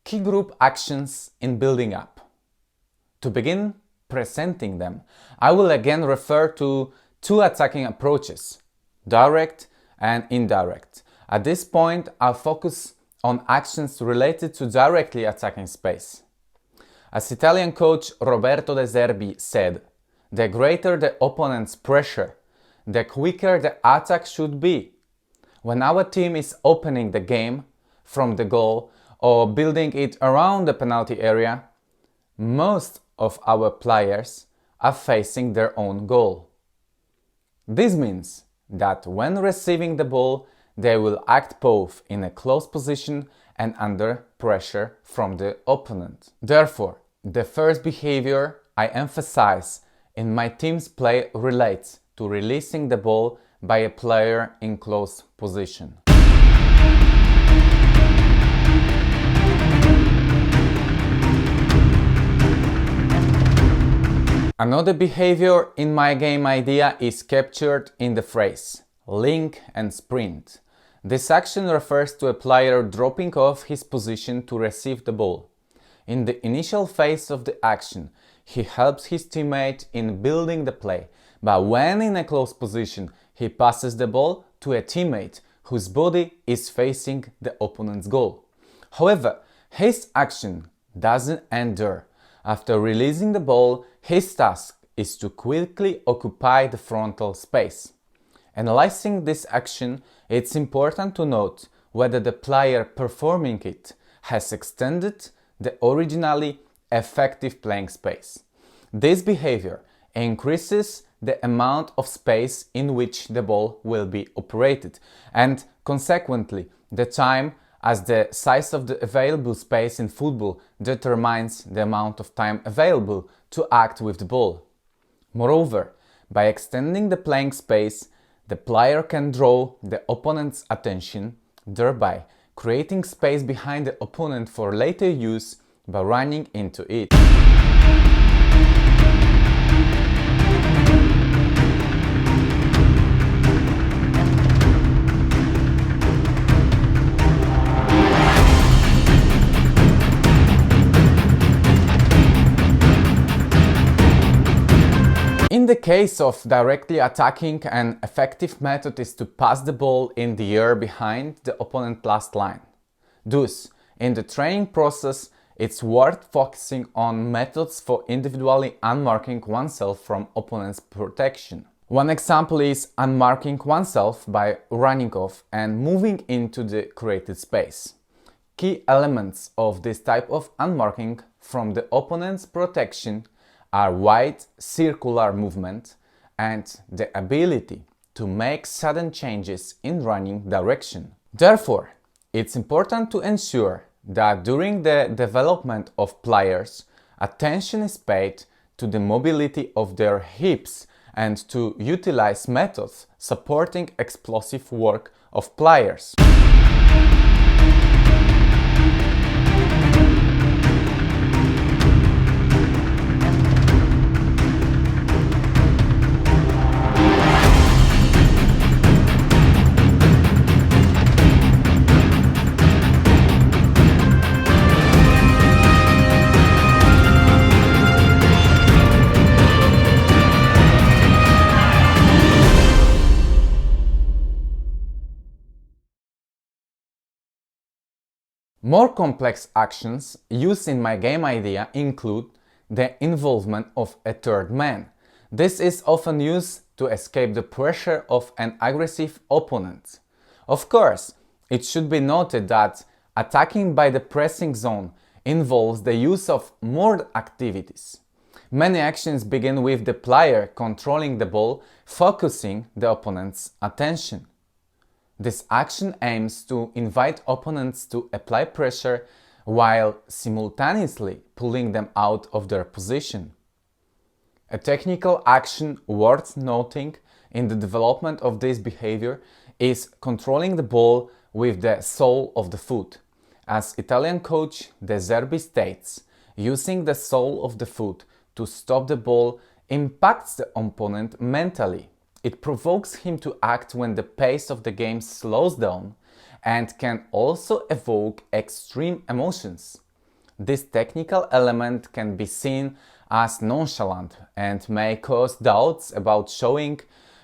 Key group actions in building up. To begin presenting them, I will again refer to two attacking approaches, direct and indirect. At this point, I'll focus on actions related to directly attacking space. As Italian coach Roberto De Zerbi said, the greater the opponent's pressure, the quicker the attack should be. When our team is opening the game from the goal or building it around the penalty area, most of our players are facing their own goal. This means that when receiving the ball, they will act both in a close position and under pressure from the opponent. Therefore, the first behavior I emphasize in my team's play relates to releasing the ball by a player in close position. Another behavior in my game idea is captured in the phrase link and sprint. This action refers to a player dropping off his position to receive the ball. In the initial phase of the action, he helps his teammate in building the play, but when in a close position, he passes the ball to a teammate whose body is facing the opponent's goal. However, his action doesn't end there. After releasing the ball, his task is to quickly occupy the frontal space. Analyzing this action, it's important to note whether the player performing it has extended the originally effective playing space. This behavior increases the amount of space in which the ball will be operated and consequently the time, as the size of the available space in football determines the amount of time available to act with the ball. Moreover, by extending the playing space, the player can draw the opponent's attention, thereby creating space behind the opponent for later use by running into it. In the case of directly attacking, an effective method is to pass the ball in the air behind the opponent's last line. Thus, in the training process, it's worth focusing on methods for individually unmarking oneself from opponent's protection. One example is unmarking oneself by running off and moving into the created space. Key elements of this type of unmarking from the opponent's protection are wide circular movement and the ability to make sudden changes in running direction. Therefore, it's important to ensure that during the development of players, attention is paid to the mobility of their hips and to utilize methods supporting explosive work of players. More complex actions used in my game idea include the involvement of a third man. This is often used to escape the pressure of an aggressive opponent. Of course, it should be noted that attacking by the pressing zone involves the use of more activities. Many actions begin with the player controlling the ball, focusing the opponent's attention. This action aims to invite opponents to apply pressure while simultaneously pulling them out of their position. A technical action worth noting in the development of this behavior is controlling the ball with the sole of the foot. As Italian coach De Zerbi states, using the sole of the foot to stop the ball impacts the opponent mentally. It provokes him to act when the pace of the game slows down and can also evoke extreme emotions. This technical element can be seen as nonchalant and may cause doubts about showing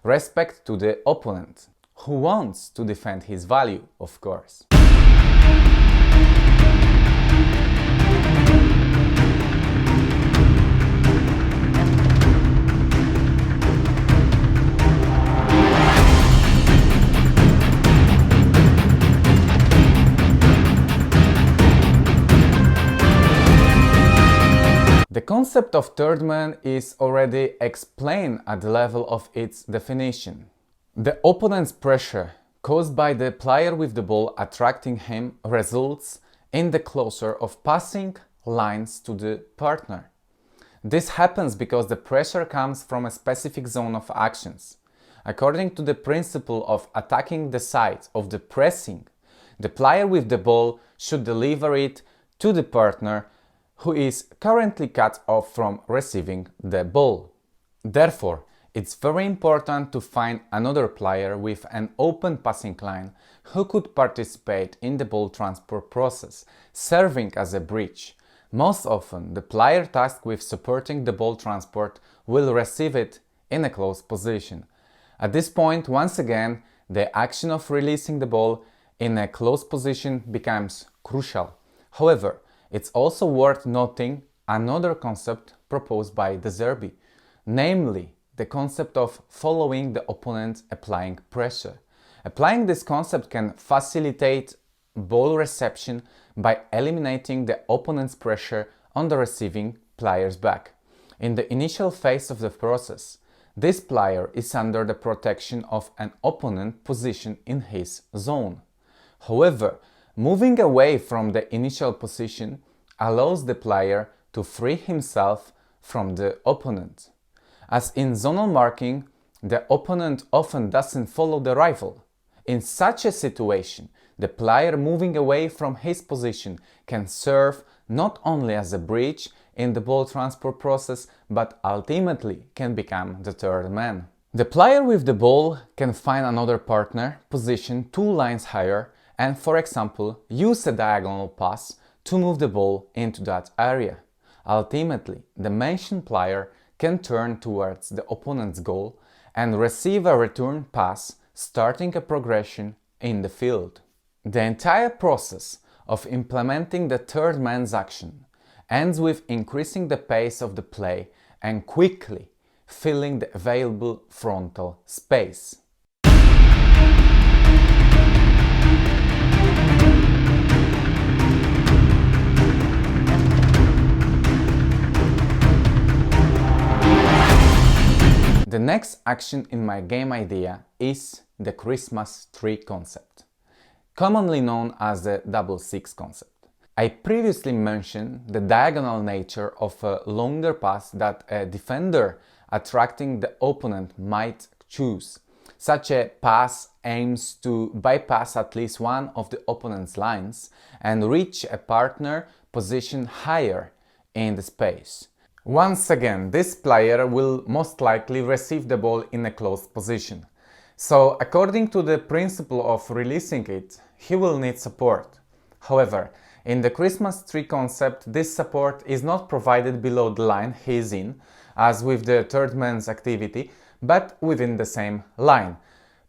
respect to the opponent, who wants to defend his value, of course. The concept of third man is already explained at the level of its definition. The opponent's pressure caused by the player with the ball attracting him results in the closure of passing lines to the partner. This happens because the pressure comes from a specific zone of actions. According to the principle of attacking the side of the pressing, the player with the ball should deliver it to the partner who is currently cut off from receiving the ball. Therefore, it's very important to find another player with an open passing line who could participate in the ball transport process, serving as a bridge. Most often, the player tasked with supporting the ball transport will receive it in a close position. At this point, once again, the action of releasing the ball in a close position becomes crucial. However, it's also worth noting another concept proposed by De Zerbi, namely the concept of following the opponent applying pressure. Applying this concept can facilitate ball reception by eliminating the opponent's pressure on the receiving player's back. In the initial phase of the process, this player is under the protection of an opponent positioned in his zone. However, moving away from the initial position allows the player to free himself from the opponent. As in zonal marking, the opponent often doesn't follow the rival. In such a situation, the player moving away from his position can serve not only as a bridge in the ball transport process, but ultimately can become the third man. The player with the ball can find another partner positioned 2 lines higher and, for example, use a diagonal pass to move the ball into that area. Ultimately, the mentioned player can turn towards the opponent's goal and receive a return pass, starting a progression in the field. The entire process of implementing the third man's action ends with increasing the pace of the play and quickly filling the available frontal space. The next action in my game idea is the Christmas tree concept, commonly known as the double six concept. I previously mentioned the diagonal nature of a longer pass that a defender attracting the opponent might choose. Such a pass aims to bypass at least one of the opponent's lines and reach a partner positioned higher in the space. Once again, this player will most likely receive the ball in a closed position. So, according to the principle of releasing it, he will need support. However, in the Christmas tree concept, this support is not provided below the line he is in, as with the third man's activity, but within the same line.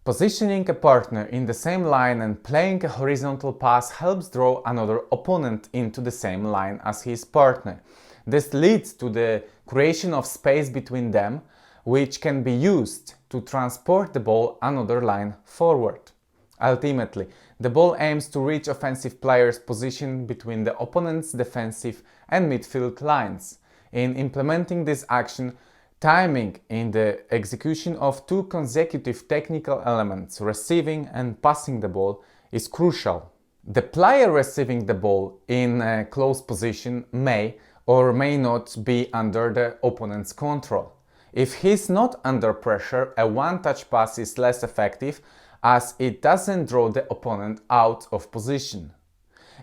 Positioning a partner in the same line and playing a horizontal pass helps draw another opponent into the same line as his partner. This leads to the creation of space between them, which can be used to transport the ball another line forward. Ultimately, the ball aims to reach offensive players positioned between the opponent's defensive and midfield lines. In implementing this action, timing in the execution of 2 consecutive technical elements, receiving and passing the ball, is crucial. The player receiving the ball in a close position may or may not be under the opponent's control. If he's not under pressure, a one-touch pass is less effective as it doesn't draw the opponent out of position.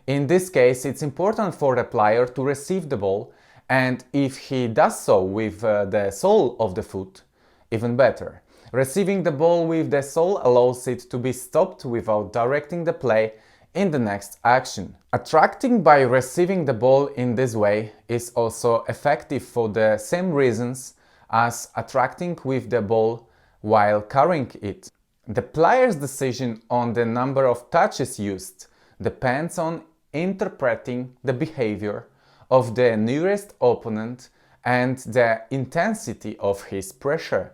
In this case, it's important for the player to receive the ball, and if he does so with the sole of the foot, even better. Receiving the ball with the sole allows it to be stopped without directing the play in the next action. Attracting by receiving the ball in this way is also effective for the same reasons as attracting with the ball while carrying it. The player's decision on the number of touches used depends on interpreting the behavior of the nearest opponent and the intensity of his pressure.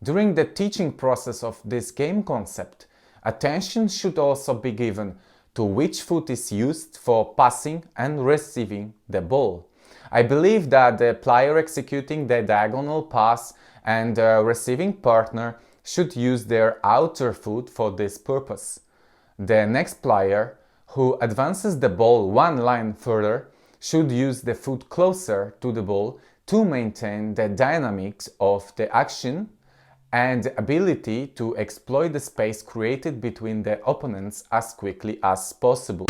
During the teaching process of this game concept, attention should also be given to which foot is used for passing and receiving the ball. I believe that the player executing the diagonal pass and the receiving partner should use their outer foot for this purpose. The next player, who advances the ball one line further, should use the foot closer to the ball to maintain the dynamics of the action and the ability to exploit the space created between the opponents as quickly as possible.